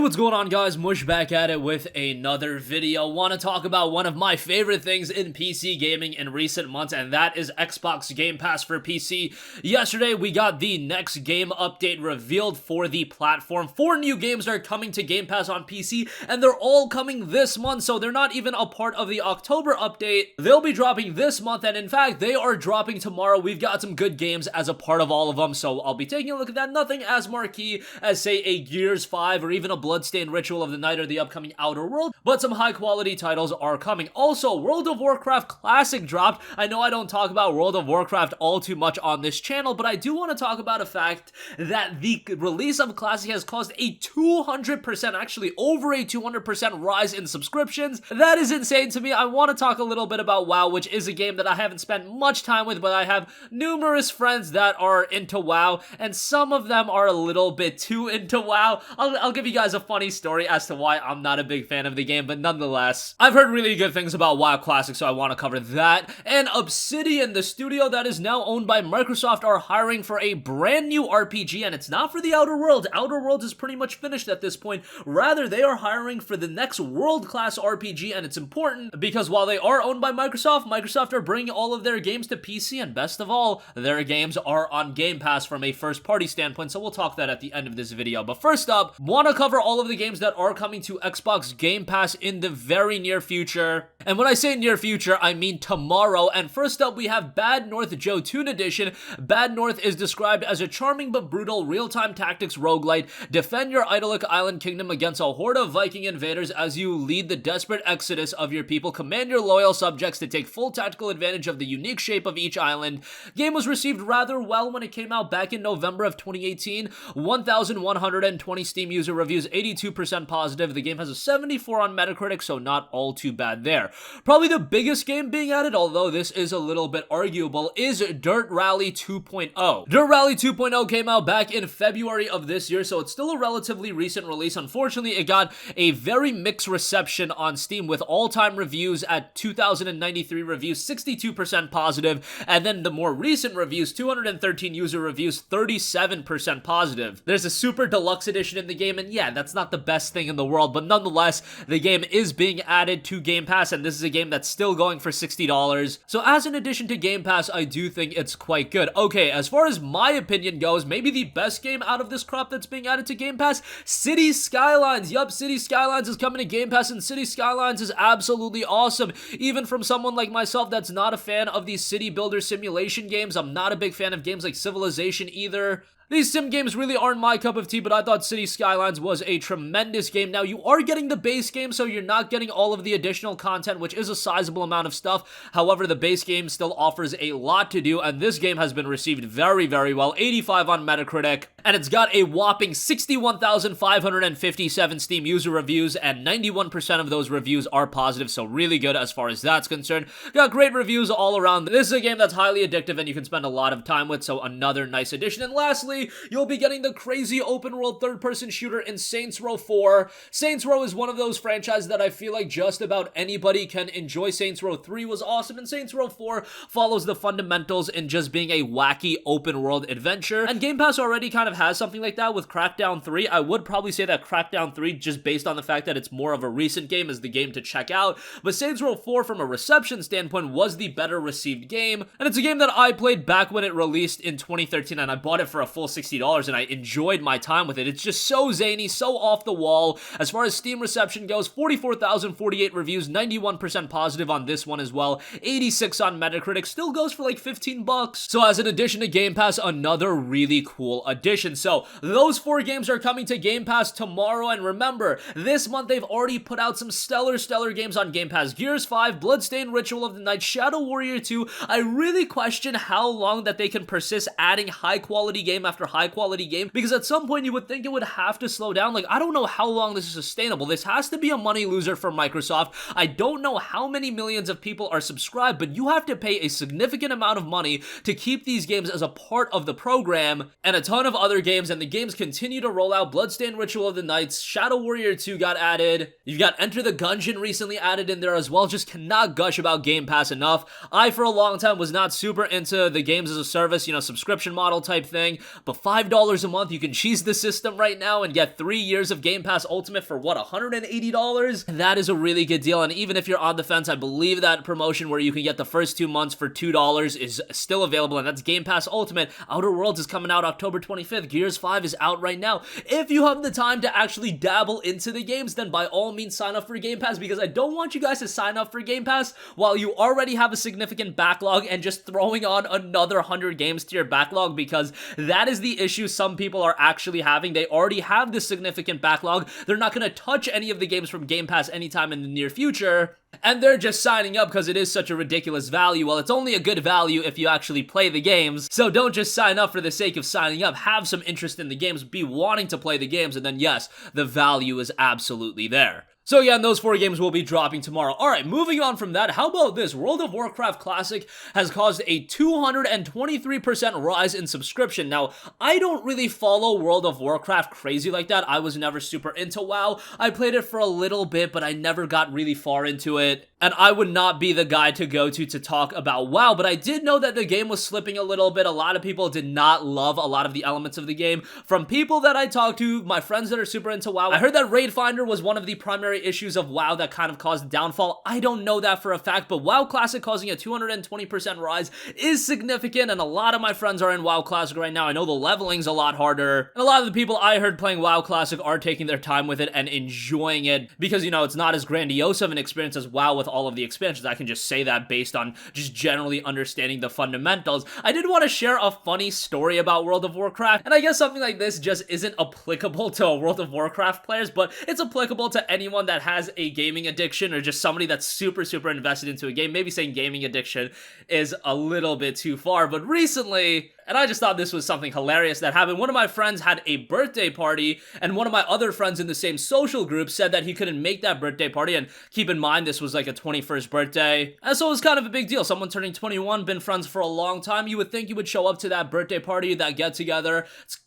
What's going on, guys? Mush back at it with another video. Want to talk about one of my favorite things in PC gaming in recent months, and that is Xbox Game Pass for PC. Yesterday, we got the next game update revealed for the platform. 4 new games are coming to Game Pass on PC, and they're all coming this month, so they're not even a part of the October update. They'll be dropping this month, and in fact, they are dropping tomorrow. We've got some good games as a part of all of them, so I'll be taking a look at that. Nothing as marquee as, say, a Gears 5 or even a Bloodstained Ritual of the Night or the upcoming Outer World, but some high quality titles are coming. Also, World of Warcraft Classic dropped. I know I don't talk about World of Warcraft all too much on this channel, but I do want to talk about a fact that the release of Classic has caused a 200%, actually over a 200% rise in subscriptions. That is insane to me. I want to talk a little bit about WoW, which is a game that I haven't spent much time with, but I have numerous friends that are into WoW, and some of them are a little bit too into WoW. I'll give you guys a funny story as to why I'm not a big fan of the game, but nonetheless, I've heard really good things about WoW Classic, so I want to cover that. And Obsidian, the studio that is now owned by Microsoft, are hiring for a brand new RPG, and it's not for the Outer World. Outer World is pretty much finished at this point. Rather, they are hiring for the next world-class RPG, and it's important because while they are owned by Microsoft, Microsoft are bringing all of their games to PC, and best of all, their games are on Game Pass from a first-party standpoint, so we'll talk that at the end of this video. But first up, want to cover all of the games that are coming to Xbox Game Pass in the very near future. And when I say near future, I mean tomorrow. And first up, we have Bad North Jotun Edition. Bad North is described as a charming but brutal real-time tactics roguelite. Defend your idyllic island kingdom against a horde of Viking invaders as you lead the desperate exodus of your people. Command your loyal subjects to take full tactical advantage of the unique shape of each island. Game was received rather well when it came out back in November of 2018. 1,120 Steam user reviews, 82% positive. The game has a 74 on Metacritic, so not all too bad there. Probably the biggest game being added, although this is a little bit arguable, is Dirt Rally 2.0. Dirt Rally 2.0 came out back in February of this year, so it's still a relatively recent release. Unfortunately, it got a very mixed reception on Steam, with all-time reviews at 2,093 reviews, 62% positive, and then the more recent reviews, 213 user reviews, 37% positive. There's a Super Deluxe Edition in the game, and yeah, that's not the best thing in the world, but nonetheless, the game is being added to Game Pass, and this is a game that's still going for $60. So as an addition to Game Pass, I do think it's quite good. Okay, as far as my opinion goes, maybe the best game out of this crop that's being added to Game Pass, City Skylines. Yup, City Skylines is coming to Game Pass, and City Skylines is absolutely awesome. Even from someone like myself that's not a fan of these city builder simulation games, I'm not a big fan of games like Civilization either. These sim games really aren't my cup of tea, but I thought City Skylines was a tremendous game. Now, you are getting the base game, so you're not getting all of the additional content, which is a sizable amount of stuff. However, the base game still offers a lot to do, and this game has been received very, very well. 85 on Metacritic, and it's got a whopping 61,557 Steam user reviews, and 91% of those reviews are positive, so really good as far as that's concerned. Got great reviews all around. This is a game that's highly addictive, and you can spend a lot of time with, so another nice addition. And lastly, you'll be getting the crazy open-world third-person shooter in Saints Row 4. Saints Row is one of those franchises that I feel like just about anybody can enjoy. Saints Row 3 was awesome, and Saints Row 4 follows the fundamentals in just being a wacky open-world adventure. And Game Pass already kind of has something like that with Crackdown 3. I would probably say that Crackdown 3, just based on the fact that it's more of a recent game, is the game to check out. But Saints Row 4, from a reception standpoint, was the better received game. And it's a game that I played back when it released in 2013, and I bought it for a full $60, and I enjoyed my time with it. It's just so zany, so off the wall. As far as Steam reception goes, 44,048 reviews, 91% positive on this one as well, 86 on Metacritic, still goes for like $15. So as an addition to Game Pass, another really cool addition. So those 4 games are coming to Game Pass tomorrow, and remember, this month they've already put out some stellar games on Game Pass. Gears 5, Bloodstained Ritual of the Night, Shadow Warrior 2. I really question how long that they can persist adding high quality game after high quality game, because at some point you would think it would have to slow down. Like, I don't know how long this is sustainable. This has to be a money loser for Microsoft. I don't know how many millions of people are subscribed, but you have to pay a significant amount of money to keep these games as a part of the program, and a ton of other games, and the games continue to roll out. Bloodstained Ritual of the Night, Shadow Warrior 2 got added. You've got Enter the Gungeon recently added in there as well. Just cannot gush about Game Pass enough. I, for a long time, was not super into the games as a service, you know, subscription model type thing, but but $5 a month, you can cheese the system right now and get 3 years of Game Pass Ultimate for what, $180? That is a really good deal, and even if you're on the fence, I believe that promotion where you can get the first 2 months for $2 is still available, and that's Game Pass Ultimate. Outer Worlds is coming out October 25th. Gears 5 is out right now. If you have the time to actually dabble into the games, then by all means sign up for Game Pass, because I don't want you guys to sign up for Game Pass while you already have a significant backlog and just throwing on another 100 games to your backlog, because that is the issue some people are actually having. They already have this significant backlog. They're not going to touch any of the games from Game Pass anytime in the near future, and they're just signing up because it is such a ridiculous value. Well, it's only a good value if you actually play the games, so don't just sign up for the sake of signing up. Have some interest in the games, be wanting to play the games, and then yes, the value is absolutely there. So yeah, those 4 games will be dropping tomorrow. Alright, moving on from that, how about this? World of Warcraft Classic has caused a 223% rise in subscription. Now, I don't really follow World of Warcraft crazy like that. I was never super into WoW. I played it for a little bit, but I never got really far into it. And I would not be the guy to go to talk about WoW, but I did know that the game was slipping a little bit. A lot of people did not love a lot of the elements of the game. From people that I talked to, my friends that are super into WoW, I heard that Raid Finder was one of the primary issues of WoW that kind of caused downfall. I don't know that for a fact, but WoW Classic causing a 220% rise is significant, and a lot of my friends are in WoW Classic right now. I know the leveling's a lot harder, and a lot of the people I heard playing WoW Classic are taking their time with it and enjoying it, because, you know, it's not as grandiose of an experience as WoW with all of the expansions. I can just say that based on just generally understanding the fundamentals. I did want to share a funny story about World of Warcraft, and I guess something like this just isn't applicable to World of Warcraft players, but it's applicable to anyone that has a gaming addiction or just somebody that's super invested into a game. Maybe saying gaming addiction is a little bit too far, but recently, and I just thought this was something hilarious that happened. One of my friends had a birthday party, and one of my other friends in the same social group said that he couldn't make that birthday party, and keep in mind, this was like a 21st birthday, and so it was kind of a big deal. Someone turning 21, been friends for a long time, you would think you would show up to that birthday party, that get-together.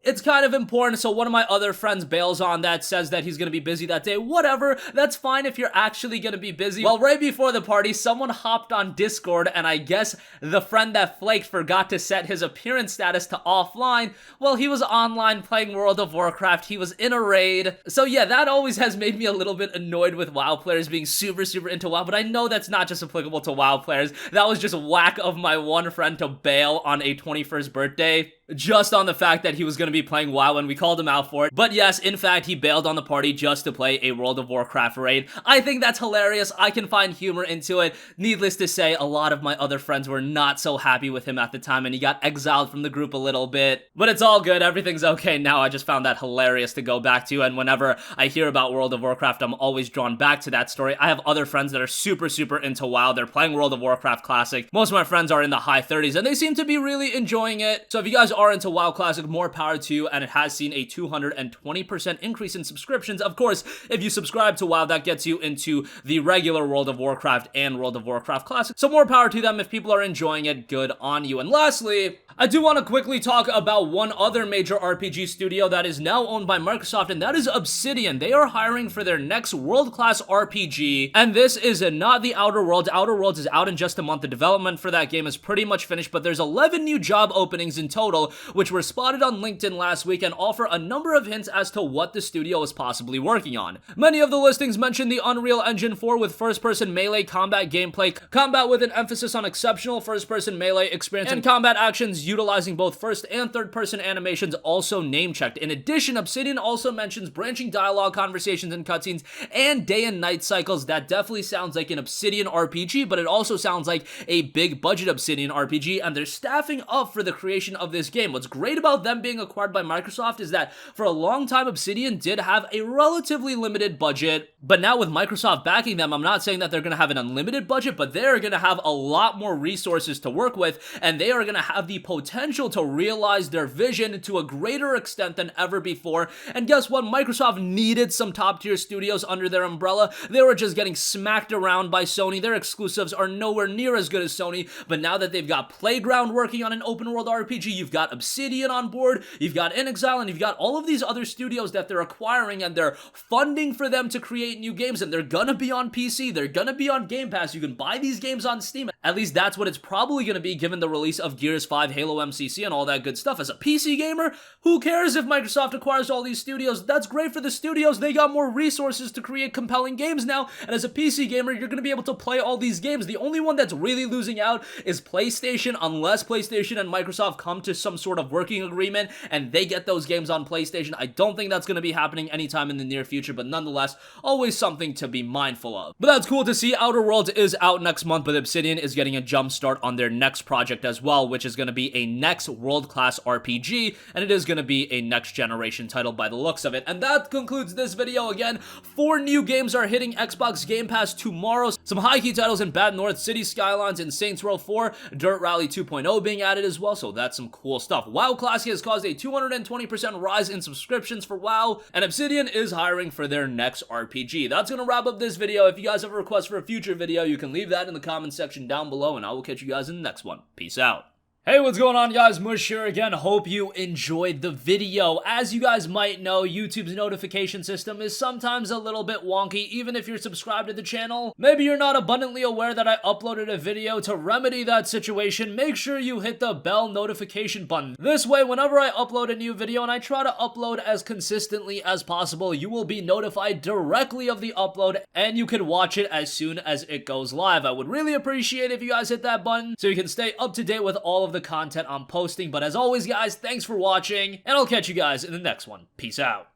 It's kind of important, so one of my other friends bails on that, says that he's gonna be busy that day. Whatever, that's fine if you're actually gonna be busy. Well, right before the party, someone hopped on Discord, and I guess the friend that flaked forgot to set his appearance status to offline. Well, he was online playing World of Warcraft, he was in a raid. So yeah, that always has made me a little bit annoyed with WoW players being super into WoW, but I know that's not just applicable to WoW players. That was just whack of my one friend to bail on a 21st birthday, just on the fact that he was going to be playing WoW, and we called him out for it. But yes, in fact, he bailed on the party just to play a World of Warcraft raid. I think that's hilarious. I can find humor into it. Needless to say, a lot of my other friends were not so happy with him at the time, and he got exiled from the group a little bit. But it's all good. Everything's okay now. I just found that hilarious to go back to, and whenever I hear about World of Warcraft, I'm always drawn back to that story. I have other friends that are super into WoW. They're playing World of Warcraft Classic. Most of my friends are in the high 30s, and they seem to be really enjoying it. So if you guys are into WoW Classic, more power to you, and it has seen a 220% increase in subscriptions. Of course, if you subscribe to WoW, that gets you into the regular World of Warcraft and World of Warcraft Classic. So more power to them. If people are enjoying it, good on you. And lastly, I do want to quickly talk about one other major RPG studio that is now owned by Microsoft, and that is Obsidian. They are hiring for their next world-class RPG, and this is not the Outer Worlds. Outer Worlds is out in just a month. The development for that game is pretty much finished, but there's 11 new job openings in total, which were spotted on LinkedIn last week and offer a number of hints as to what the studio is possibly working on. Many of the listings mention the Unreal Engine 4 with first-person melee combat gameplay, combat with an emphasis on exceptional first-person melee experience, and combat actions utilizing both first and third-person animations, also name-checked. In addition, Obsidian also mentions branching dialogue, conversations, and cutscenes, and day and night cycles. That definitely sounds like an Obsidian RPG, but it also sounds like a big-budget Obsidian RPG, and they're staffing up for the creation of this game. What's great about them being acquired by Microsoft is that for a long time, Obsidian did have a relatively limited budget, but now with Microsoft backing them, I'm not saying that they're going to have an unlimited budget, but they're going to have a lot more resources to work with, and they are going to have the potential to realize their vision to a greater extent than ever before. And guess what? Microsoft needed some top-tier studios under their umbrella. They were just getting smacked around by Sony. Their exclusives are nowhere near as good as Sony, but now that they've got Playground working on an open-world RPG, you've got got Obsidian on board, you've got inXile, and you've got all of these other studios that they're acquiring, and they're funding for them to create new games, and they're gonna be on PC, they're gonna be on Game Pass, you can buy these games on Steam. At least that's what it's probably gonna be given the release of Gears 5, Halo MCC, and all that good stuff. As a PC gamer, who cares if Microsoft acquires all these studios? That's great for the studios, they got more resources to create compelling games now, and as a PC gamer, you're gonna be able to play all these games. The only one that's really losing out is PlayStation, unless PlayStation and Microsoft come to some sort of working agreement and they get those games on PlayStation. I don't think that's gonna be happening anytime in the near future, but nonetheless, always something to be mindful of. But that's cool to see. Outer Worlds is out next month, but Obsidian is getting a jump start on their next project as well, which is gonna be a next world-class RPG, and it is gonna be a next-generation title by the looks of it. And that concludes this video. Again, 4 new games are hitting Xbox Game Pass tomorrow. Some high-key titles in Bad North, City Skylines, and Saints Row 4, Dirt Rally 2.0 being added as well, so that's some cool stuff. WoW Classic has caused a 220% rise in subscriptions for WoW, and Obsidian is hiring for their next RPG. That's gonna wrap up this video. If you guys have a request for a future video, you can leave that in the comment section down below, and I will catch you guys in the next one. Peace out. Hey, what's going on, guys? Mush here again. Hope you enjoyed the video. As you guys might know, YouTube's notification system is sometimes a little bit wonky, even if you're subscribed to the channel. Maybe you're not abundantly aware that I uploaded a video. To remedy that situation, make sure you hit the bell notification button. This way, whenever I upload a new video, and I try to upload as consistently as possible, you will be notified directly of the upload, and you can watch it as soon as it goes live. I would really appreciate if you guys hit that button so you can stay up to date with all of the content I'm posting. But as always, guys, thanks for watching, and I'll catch you guys in the next one. Peace out.